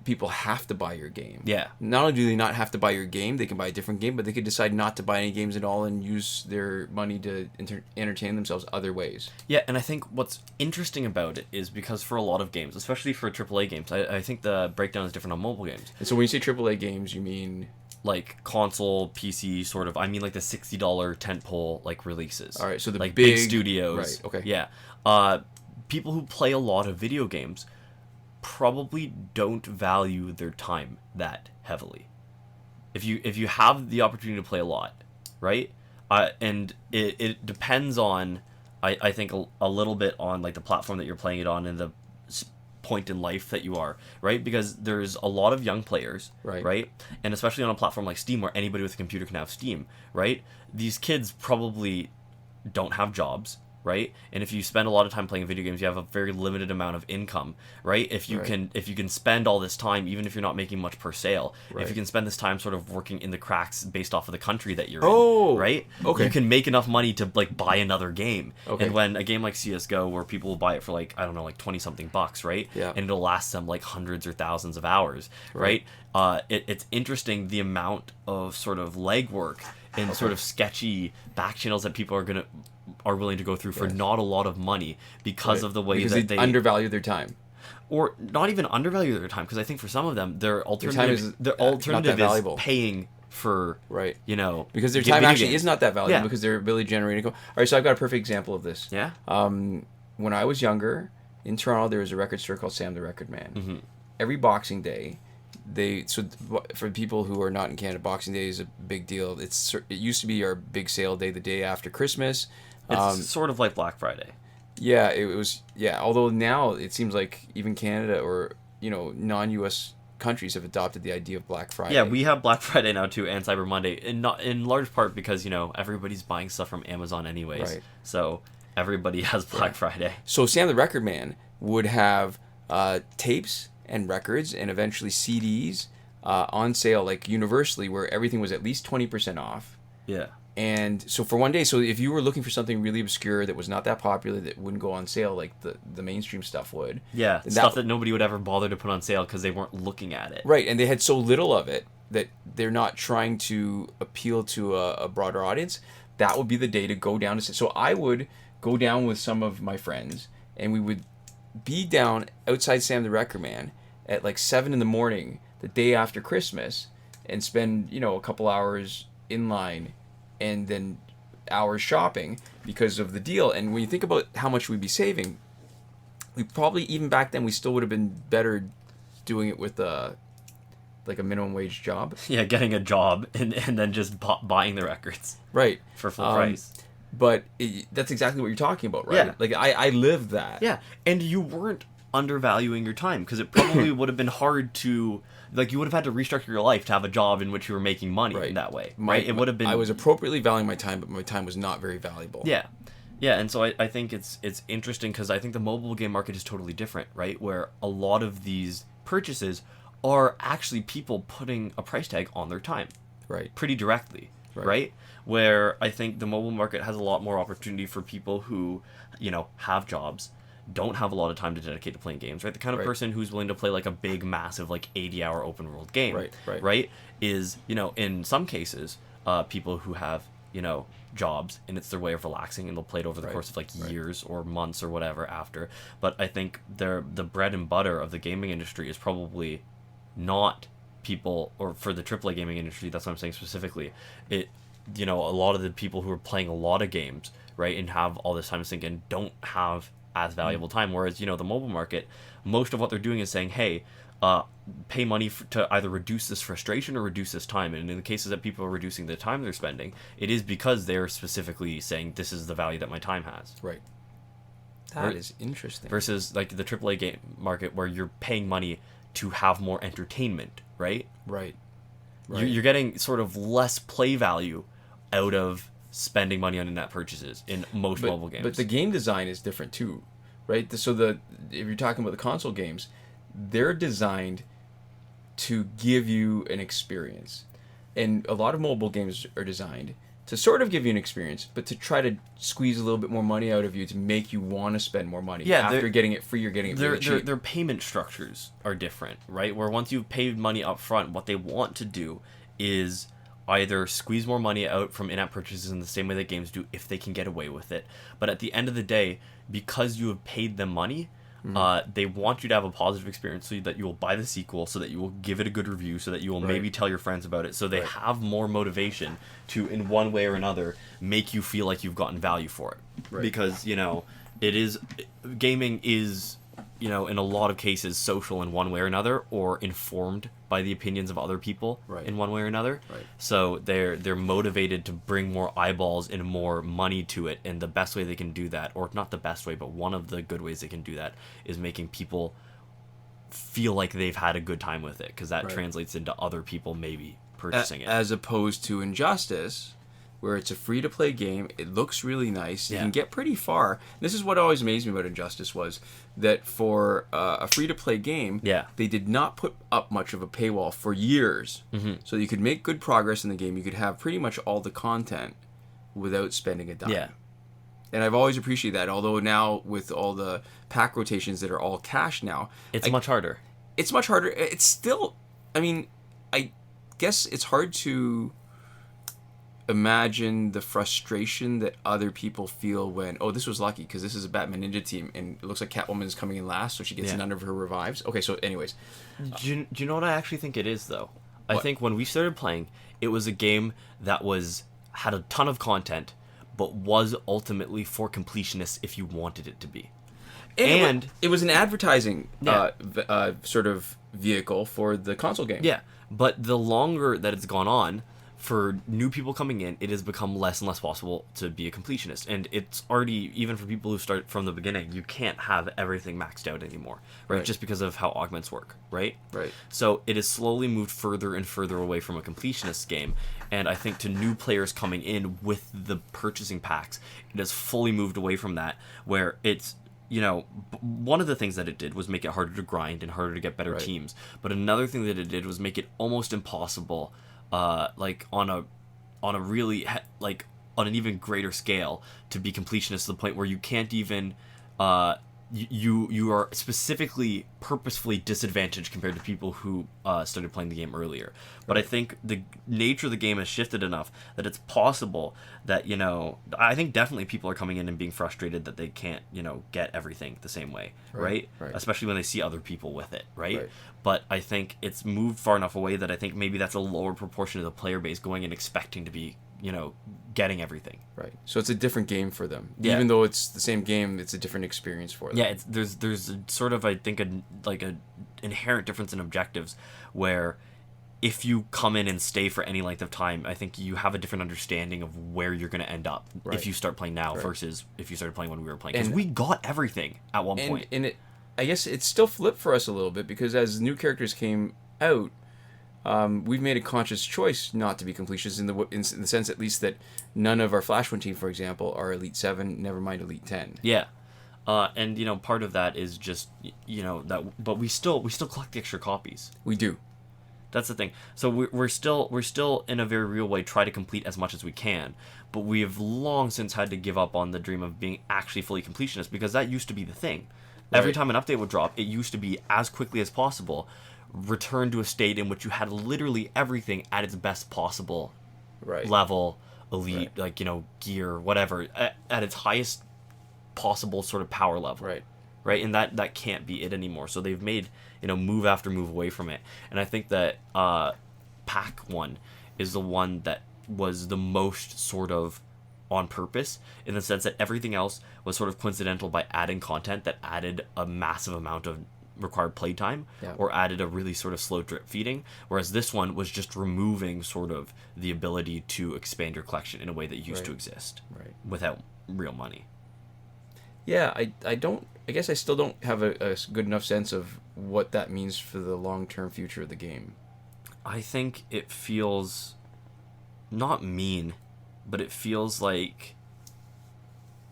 people have to buy your game. Yeah. Not only do they not have to buy your game, they can buy a different game, but they could decide not to buy any games at all and use their money to entertain themselves other ways. Yeah, and I think what's interesting about it is because for a lot of games, especially for AAA games, I think the breakdown is different on mobile games. And so when you say AAA games, you mean like console, PC, sort of. I mean like the $60 tentpole like releases. All right, so the like big studios. Right. Okay. Yeah. People who play a lot of video games probably don't value their time that heavily. If you have the opportunity to play a lot, right? And it depends on, I think a little bit on like the platform that you're playing it on and the point in life that you are, right? Because there's a lot of young players, right? And especially on a platform like Steam where anybody with a computer can have Steam, right? These kids probably don't have jobs, right? And if you spend a lot of time playing video games, you have a very limited amount of income, right? If you can spend all this time, even if you're not making much per sale, if you can spend this time sort of working in the cracks based off of the country that you're in, right? Okay. You can make enough money to like buy another game. Okay. And when a game like CS:GO, where people will buy it for like, I don't know, like 20 something bucks, right? Yeah. And it'll last them like hundreds or thousands of hours, right? It's interesting the amount of sort of legwork and sort of sketchy back channels that people are willing to go through for not a lot of money because of the way that they undervalue their time, or not even undervalue their time, because I think for some of them their alternative is paying for because their time actually is not that valuable because their ability to generate income. All right, so I've got a perfect example of this. When I was younger in Toronto, there was a record store called Sam the Record Man. Mm-hmm. Every Boxing Day, for people who are not in Canada, Boxing Day is a big deal. It used to be our big sale day, the day after Christmas. It's sort of like Black Friday. Yeah, it was. Yeah, although now it seems like even Canada or non-US countries have adopted the idea of Black Friday. Yeah, we have Black Friday now too, and Cyber Monday, and not in large part because everybody's buying stuff from Amazon anyways. Right. So everybody has Black Friday. So Sam the Record Man would have tapes and records and eventually CDs on sale, like universally, where everything was at least 20% off. Yeah. And so for one day, so if you were looking for something really obscure that was not that popular, that wouldn't go on sale like the mainstream stuff would. Yeah, stuff that nobody would ever bother to put on sale because they weren't looking at it. Right, and they had so little of it that they're not trying to appeal to a broader audience. That would be the day to go down to. So I would go down with some of my friends, and we would be down outside Sam the Record Man at like 7 a.m. the day after Christmas, and spend a couple hours in line and then hours shopping because of the deal. And when you think about how much we'd be saving, we probably, even back then, we still would have been better doing it with like a minimum wage job. Yeah, getting a job and then just buying the records. Right. For full price. But that's exactly what you're talking about, right? Yeah. Like, I lived that. Yeah, and you weren't undervaluing your time, because it probably would have been hard to, like, you would have had to restructure your life to have a job in which you were making money in that way, right? It would have been... I was appropriately valuing my time, but my time was not very valuable. Yeah. Yeah, and so I think it's interesting, because I think the mobile game market is totally different, right? Where a lot of these purchases are actually people putting a price tag on their time. Right. Pretty directly, right? Where I think the mobile market has a lot more opportunity for people who, you know, have jobs, don't have a lot of time to dedicate to playing games, right? The kind of person who's willing to play like a big, massive, like 80-hour open world game, right? Is, you know, in some cases, people who have, you know, jobs, and it's their way of relaxing, and they'll play it over the course of like years or months or whatever after. But I think the bread and butter of the gaming industry is probably not people, or for the AAA gaming industry, that's what I'm saying specifically, you know, a lot of the people who are playing a lot of games, right, and have all this time to sink in, don't have as valuable time. Whereas, you know, the mobile market, most of what they're doing is saying, hey, pay money to either reduce this frustration or reduce this time. And in the cases that people are reducing the time they're spending, it is because they're specifically saying, this is the value that my time has. Right. That is interesting. Versus like the AAA game market, where you're paying money to have more entertainment, right? Right. You're getting sort of less play value out of spending money on in-app purchases in most mobile games. But the game design is different too, right? So if you're talking about the console games, they're designed to give you an experience. And a lot of mobile games are designed to sort of give you an experience, but to try to squeeze a little bit more money out of you to make you want to spend more money. Yeah, after getting it free, you're getting it really cheap. Their payment structures are different, right? Where once you've paid money up front, what they want to do is either squeeze more money out from in-app purchases in the same way that games do, if they can get away with it. But at the end of the day, because you have paid them money, they want you to have a positive experience, so that you will buy the sequel, so that you will give it a good review, so that you will maybe tell your friends about it, so they have more motivation to, in one way or another, make you feel like you've gotten value for it. Because, you know, gaming is, you know, in a lot of cases social in one way or another, or informed by the opinions of other people in one way or another. So they're motivated to bring more eyeballs and more money to it, and the best way they can do that, or not the best way, but one of the good ways they can do that, is making people feel like they've had a good time with it, because that translates into other people maybe purchasing it. As opposed to Injustice, where it's a free-to-play game, it looks really nice, you can get pretty far. This is what always amazed me about Injustice, was that for a free-to-play game, they did not put up much of a paywall for years. So you could make good progress in the game, you could have pretty much all the content without spending a dime. And I've always appreciated that, although now with all the pack rotations that are all cash now... It's much harder. It's much harder. It's still... I mean, I guess it's hard to imagine the frustration that other people feel when, oh, this was lucky because this is a Batman Ninja team and it looks like Catwoman is coming in last, so she gets none of her revives. Okay, so anyways. Do you know what I actually think it is, though? I think when we started playing, it was a game that had a ton of content, but was ultimately for completionists if you wanted it to be. And it was an advertising sort of vehicle for the console game. Yeah, but the longer that it's gone on, for new people coming in, it has become less and less possible to be a completionist. And it's already, even for people who start from the beginning, you can't have everything maxed out anymore, right? Just because of how augments work, right? So it has slowly moved further and further away from a completionist game. And I think to new players coming in with the purchasing packs, it has fully moved away from that, where it's, you know, one of the things that it did was make it harder to grind and harder to get better teams. But another thing that it did was make it almost impossible, like on an even greater scale, to be completionist, to the point where you can't even you are specifically purposefully disadvantaged compared to people who started playing the game earlier. But I think the nature of the game has shifted enough that it's possible that, you know, I think definitely people are coming in and being frustrated that they can't, you know, get everything the same way, right? Especially when they see other people with it, right? But I think it's moved far enough away that I think maybe that's a lower proportion of the player base going and expecting to be, getting everything. Right. So it's a different game for them. Yeah. Even though it's the same game, it's a different experience for them. Yeah, there's a sort of, I think, a inherent difference in objectives where if you come in and stay for any length of time, I think you have a different understanding of where you're going to end up if you start playing now versus if you started playing when we were playing. Because we got everything at one point. And I guess it's still flipped for us a little bit because as new characters came out, we've made a conscious choice not to be completionists in the sense at least that none of our Flashpoint team, for example, are Elite 7, never mind Elite 10. Yeah. And part of that is just that, but we still collect the extra copies. We do. That's the thing. So we're still in a very real way try to complete as much as we can, but we have long since had to give up on the dream of being actually fully completionist because that used to be the thing. Right. Every time an update would drop, it used to be as quickly as possible return to a state in which you had literally everything at its best possible level, elite, gear, whatever, at its highest possible sort of power level. Right, and that can't be it anymore. So they've made move after move away from it, and I think that Pack 1 is the one that was the most sort of on purpose in the sense that everything else was sort of coincidental by adding content that added a massive amount of required playtime or added a really sort of slow drip feeding, whereas this one was just removing sort of the ability to expand your collection in a way that used to exist without real money. Yeah, I guess I still don't have a good enough sense of what that means for the long-term future of the game. I think it feels not mean, but it feels like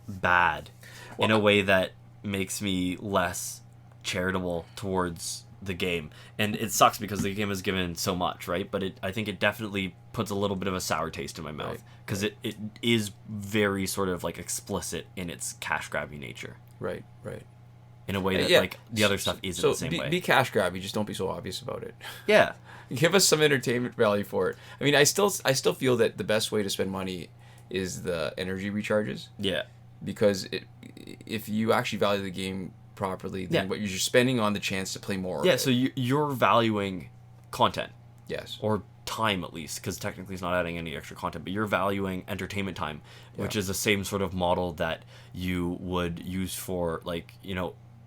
bad in a way that makes me less charitable towards the game. And it sucks because the game has given so much, right? But I think it definitely puts a little bit of a sour taste in my mouth because it is very sort of like explicit in its cash grabby nature. Right. In a way that like the other stuff isn't the same way. Be cash grabby, just don't be so obvious about it. Yeah. Give us some entertainment value for it. I mean, I still feel that the best way to spend money is the energy recharges. Yeah. Because if you actually value the game properly, then what you're spending on the chance to play more. Yeah, so you're valuing content. Yes. Or time at least, because technically it's not adding any extra content, but you're valuing entertainment time, which is the same sort of model that you would use for like,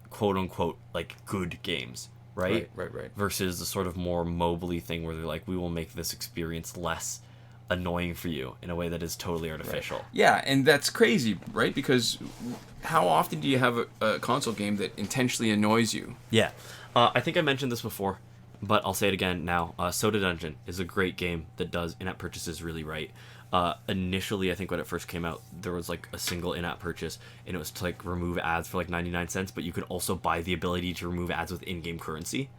quote unquote, like good games. Right. Versus the sort of more mobily thing where they're like, we will make this experience less annoying for you in a way that is totally artificial. Right. Yeah, and that's crazy, right? Because how often do you have a console game that intentionally annoys you? Yeah. I think I mentioned this before, but I'll say it again now. Soda Dungeon is a great game that does in-app purchases really right. Initially, I think when it first came out, there was like a single in-app purchase, and it was to like remove ads for like 99 cents, but you could also buy the ability to remove ads with in-game currency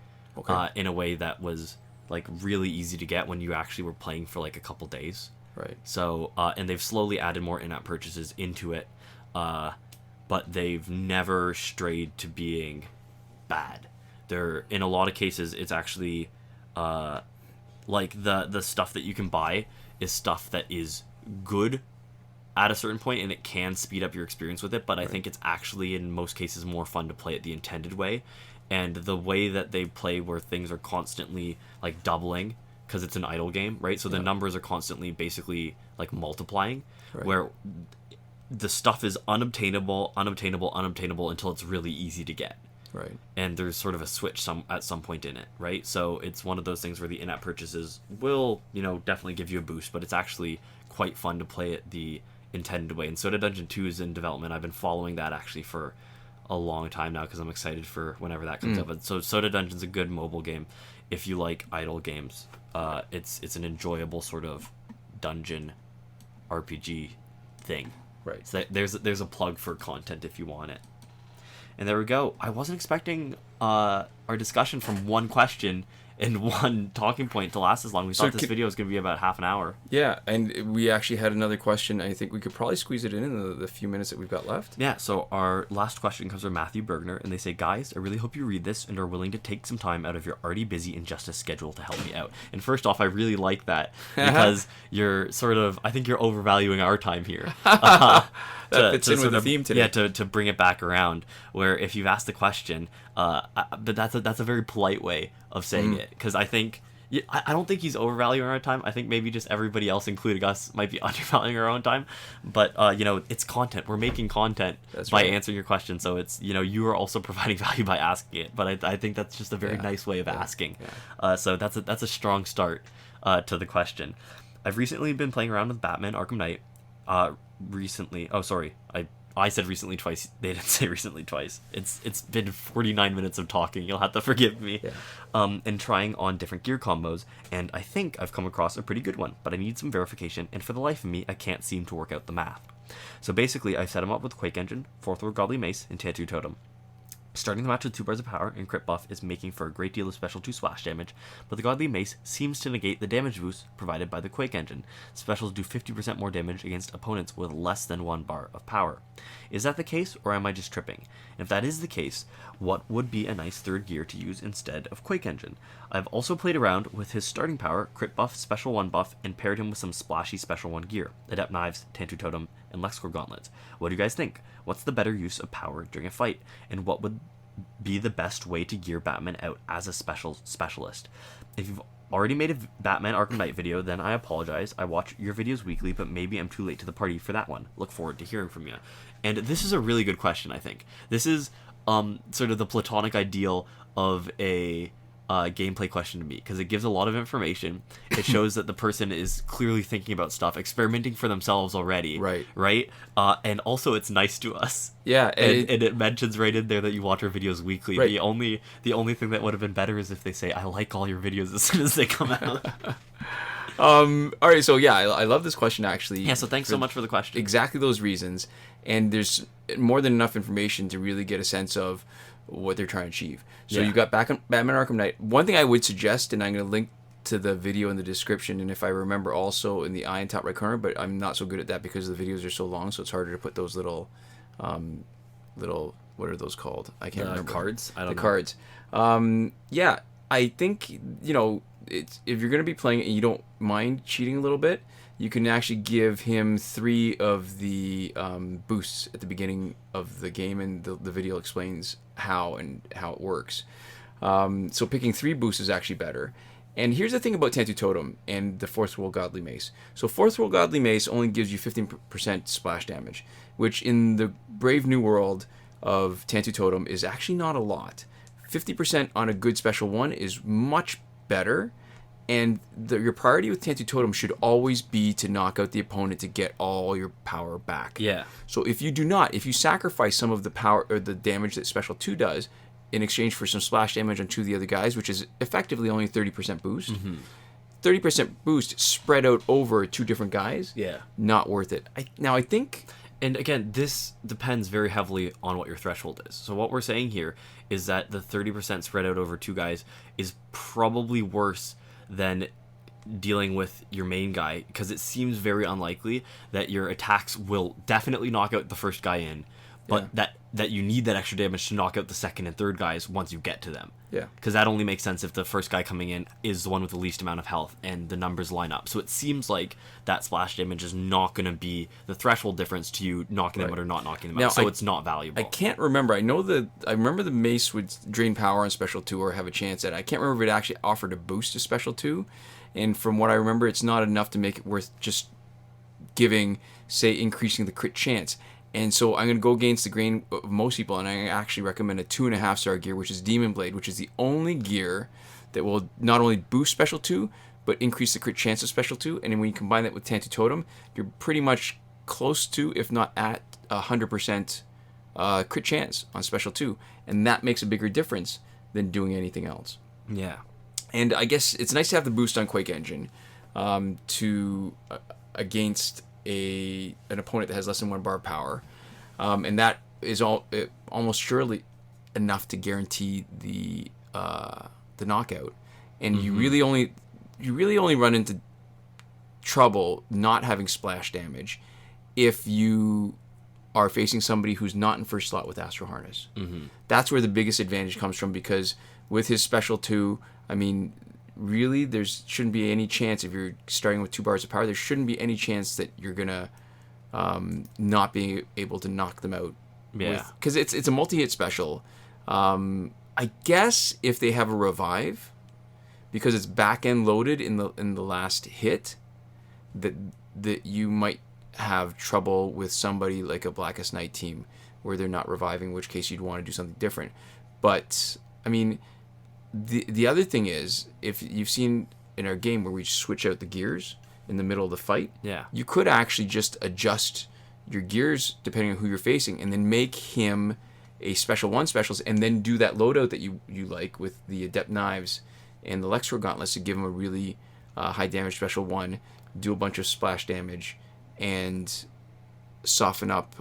in a way that was like really easy to get when you actually were playing for like a couple days. Right. So, and they've slowly added more in-app purchases into it, but they've never strayed to being bad. They're, in a lot of cases, it's actually like the stuff that you can buy is stuff that is good at a certain point, and it can speed up your experience with it, but I think it's actually in most cases more fun to play it the intended way. And the way that they play where things are constantly like doubling because it's an idle game, right? So the numbers are constantly basically like multiplying, where the stuff is unobtainable until it's really easy to get. Right. And there's sort of a switch at some point in it, right? So it's one of those things where the in-app purchases will, definitely give you a boost, but it's actually quite fun to play it the intended way. And Soda Dungeon 2 is in development. I've been following that actually for a long time now because I'm excited for whenever that comes up. But so Soda Dungeon's a good mobile game if you like idle games. It's an enjoyable sort of dungeon RPG thing. Right. So there's a plug for content if you want it. And there we go. I wasn't expecting our discussion from one question and one talking point to last as long. We thought this video was going to be about half an hour. Yeah, and we actually had another question. I think we could probably squeeze it in the few minutes that we've got left. Yeah, so our last question comes from Matthew Bergner, and they say, guys, I really hope you read this and are willing to take some time out of your already busy Injustice schedule to help me out. And first off, I really like that because you're sort of, I think you're overvaluing our time here. That fits in with the theme today. Yeah, to bring it back around, where if you've asked the question, but that's a very polite way of saying it, because I think, Yeah, I don't think he's overvaluing our time. I think maybe just everybody else, including us, might be undervaluing our own time. But it's content. We're making content by answering your question, so it's you are also providing value by asking it. But I think that's just a very nice way of asking. Yeah. So that's a strong start to the question. I've recently been playing around with Batman Arkham Knight. Recently. Oh, sorry. I said recently twice. They didn't say recently twice. It's been 49 minutes of talking. You'll have to forgive me. Yeah. And trying on different gear combos, and I think I've come across a pretty good one, but I need some verification, and for the life of me, I can't seem to work out the math. So basically, I set him up with Quake Engine, 4th World Godly Mace, and Tattoo Totem. Starting the match with 2 bars of power and crit buff is making for a great deal of special 2 splash damage, but the Godly Mace seems to negate the damage boost provided by the Quake Engine. Specials do 50% more damage against opponents with less than 1 bar of power. Is that the case, or am I just tripping? And if that is the case, what would be a nice third gear to use instead of Quake Engine? I've also played around with his starting power, crit buff, special 1 buff, and paired him with some splashy special 1 gear, Adept Knives, Tattoo Totem, and LexCorp Gauntlets. What do you guys think? What's the better use of power during a fight, and what would be the best way to gear Batman out as a specialist? If you've already made a Batman Arkham Knight video, then I apologize. I watch your videos weekly, but maybe I'm too late to the party for that one. Look forward to hearing from you. And this is a really good question, I think. This is sort of the platonic ideal of a gameplay question to me, because it gives a lot of information. It shows that the person is clearly thinking about stuff, experimenting for themselves already. Right? And also it's nice to us. Yeah. And it mentions right in there that you watch our videos weekly. Right. The only thing that would have been better is if they say, I like all your videos as soon as they come out. All right, so yeah, I love this question, actually. Yeah, so thanks so much for the question. Exactly those reasons. And there's more than enough information to really get a sense of what they're trying to achieve. So you've got Batman Arkham Knight. One thing I would suggest, and I'm going to link to the video in the description, and if I remember also in the eye and top right corner, but I'm not so good at that because the videos are so long, so it's harder to put those little, what are those called? I can't remember. Cards? I don't know. The cards. Yeah, I think, if you're going to be playing it and you don't mind cheating a little bit, you can actually give him 3 of the boosts at the beginning of the game, and the video explains how it works. So picking 3 boosts is actually better. And here's the thing about Tattoo Totem and the 4th World Godly Mace. So 4th World Godly Mace only gives you 15% splash damage, which in the Brave New World of Tattoo Totem is actually not a lot. 50% on a good special 1 is much better. And your priority with Tattoo Totem should always be to knock out the opponent to get all your power back. Yeah. So if you sacrifice some of the power or the damage that Special 2 does in exchange for some splash damage on 2 of the other guys, which is effectively only 30% boost, 30% boost spread out over 2 different guys, not worth it. I think... And again, this depends very heavily on what your threshold is. So what we're saying here is that the 30% spread out over 2 guys is probably worse than dealing with your main guy, because it seems very unlikely that your attacks will definitely knock out the first guy in, but that you need that extra damage to knock out the second and third guys once you get to them. Yeah. Because that only makes sense if the first guy coming in is the one with the least amount of health and the numbers line up. So it seems like that splash damage is not going to be the threshold difference to you knocking them out or not knocking them out. So it's not valuable. I can't remember. I remember the mace would drain power on Special 2 or have a chance at it. I can't remember if it actually offered a boost to Special 2. And from what I remember, it's not enough to make it worth just giving, say, increasing the crit chance. And so I'm going to go against the grain of most people, and I actually recommend a 2.5-star gear, which is Demon Blade, which is the only gear that will not only boost Special 2, but increase the crit chance of Special 2. And then when you combine that with Tattoo Totem, you're pretty much close to, if not at, 100% crit chance on Special 2. And that makes a bigger difference than doing anything else. Yeah. And I guess it's nice to have the boost on Quake Engine against an opponent that has less than 1 bar of power, and that is almost surely enough to guarantee the knockout. And you really only run into trouble not having splash damage if you are facing somebody who's not in first slot with Astral Harness. That's where the biggest advantage comes from, because with his Special 2, I mean, really, there shouldn't be any chance, if you're starting with 2 bars of power, there shouldn't be any chance that you're going to not be able to knock them out. Yeah. Because it's a multi-hit special. I guess if they have a revive, because it's back end loaded in the last hit, that you might have trouble with somebody like a Blackest Night team where they're not reviving, in which case you'd want to do something different. But I mean, the other thing is, if you've seen in our game where we switch out the gears in the middle of the fight, you could actually just adjust your gears depending on who you're facing, and then make him a special one specialist, and then do that loadout that you like with the Adept Knives and the Lexor Gauntlets to give him a really high damage special one, do a bunch of splash damage, and soften up,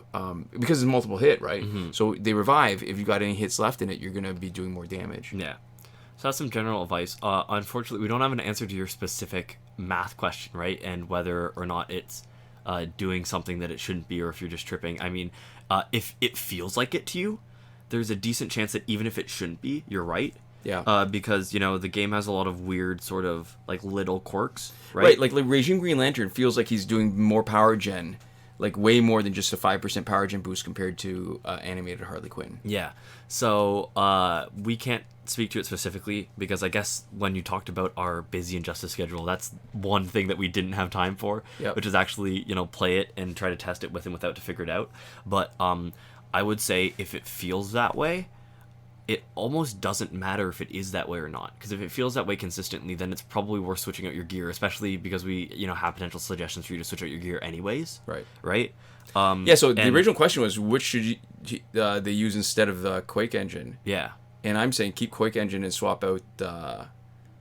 because it's multiple hit, right? So they revive. If you got any hits left in it, you're going to be doing more damage. Yeah. So that's some general advice. Unfortunately, we don't have an answer to your specific math question, right? And whether or not it's doing something that it shouldn't be, or if you're just tripping. I mean, if it feels like it to you, there's a decent chance that even if it shouldn't be, you're right. Yeah. Because, the game has a lot of weird sort of, like, little quirks, right? Right, like Regime Green Lantern feels like he's doing more power gen, like way more than just a 5% power gen boost compared to animated Harley Quinn. Yeah. So we can't speak to it specifically because I guess when you talked about our busy Injustice schedule, that's one thing that we didn't have time for, which is actually, play it and try to test it with and without to figure it out. But I would say if it feels that way, it almost doesn't matter if it is that way or not. Because if it feels that way consistently, then it's probably worth switching out your gear, especially because we, have potential suggestions for you to switch out your gear anyways. Right. Right? So the original question was, which should they use instead of the Quake engine? Yeah. And I'm saying keep Quake engine and swap out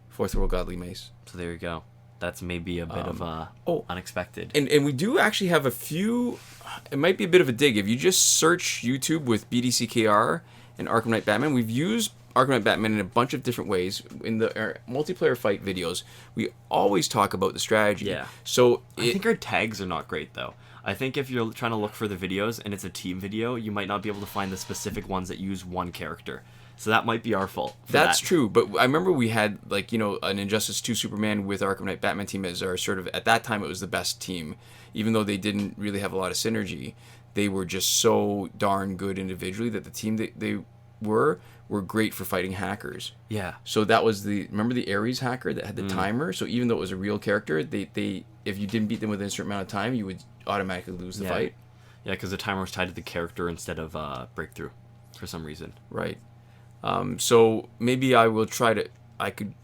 Fourth World Godly Mace. So there you go. That's maybe a bit of unexpected. And we do actually have a few. It might be a bit of a dig. If you just search YouTube with BDCKR and Arkham Knight Batman, we've used Arkham Knight Batman in a bunch of different ways. In our multiplayer fight videos, we always talk about the strategy. Yeah. So I think our tags are not great, though. I think if you're trying to look for the videos and it's a team video, you might not be able to find the specific ones that use one character. So that might be our fault. That's true, but I remember we had, an Injustice 2 Superman with Arkham Knight Batman team as our sort of, at that time it was the best team. Even though they didn't really have a lot of synergy, they were just so darn good individually that the team that they were great for fighting hackers. Yeah. So that was remember the Ares hacker that had the timer? So even though it was a real character, they if you didn't beat them within a certain amount of time, you would automatically lose the fight. Yeah, because the timer was tied to the character instead of breakthrough for some reason. Right. So maybe I will try to.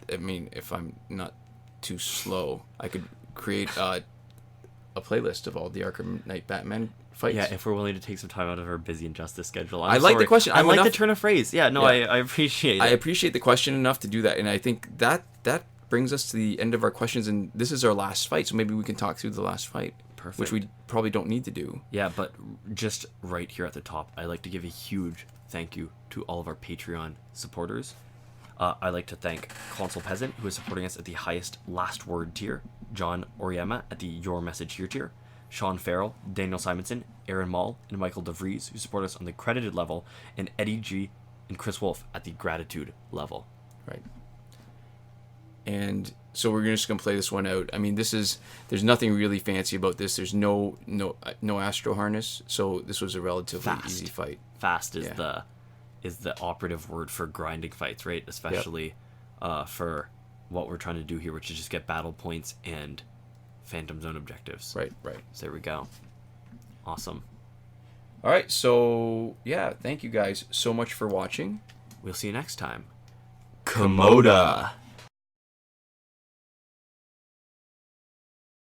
If I'm not too slow, I could create a playlist of all the Arkham Knight Batman fights. Yeah, if we're willing to take some time out of our busy Injustice schedule. I like the question. I like the turn of phrase. Yeah, no, yeah. I appreciate it. I appreciate the question enough to do that, and I think that brings us to the end of our questions, and this is our last fight, so maybe we can talk through the last fight. Perfect. Which we probably don't need to do. Yeah, but just right here at the top, I'd like to give a huge thank you to all of our Patreon supporters. I'd like to thank Console Peasant, who is supporting us at the highest last word tier, John Auriemma at the Your Message Here tier, Shawn Farrell, Daniel Simonson, Aaron Mall, and Michael DeVries, who support us on the credited level, and Eddie G and Chris Wolf at the gratitude level. Right. And so we're just gonna play this one out. I mean, there's nothing really fancy about this. There's no Astro Harness, so this was a relatively easy fight. Fast is the operative word for grinding fights, right? Especially for what we're trying to do here, which is just get battle points and Phantom Zone objectives. Right. So there we go. Awesome. All right, so yeah, thank you guys so much for watching. We'll see you next time. Komoda.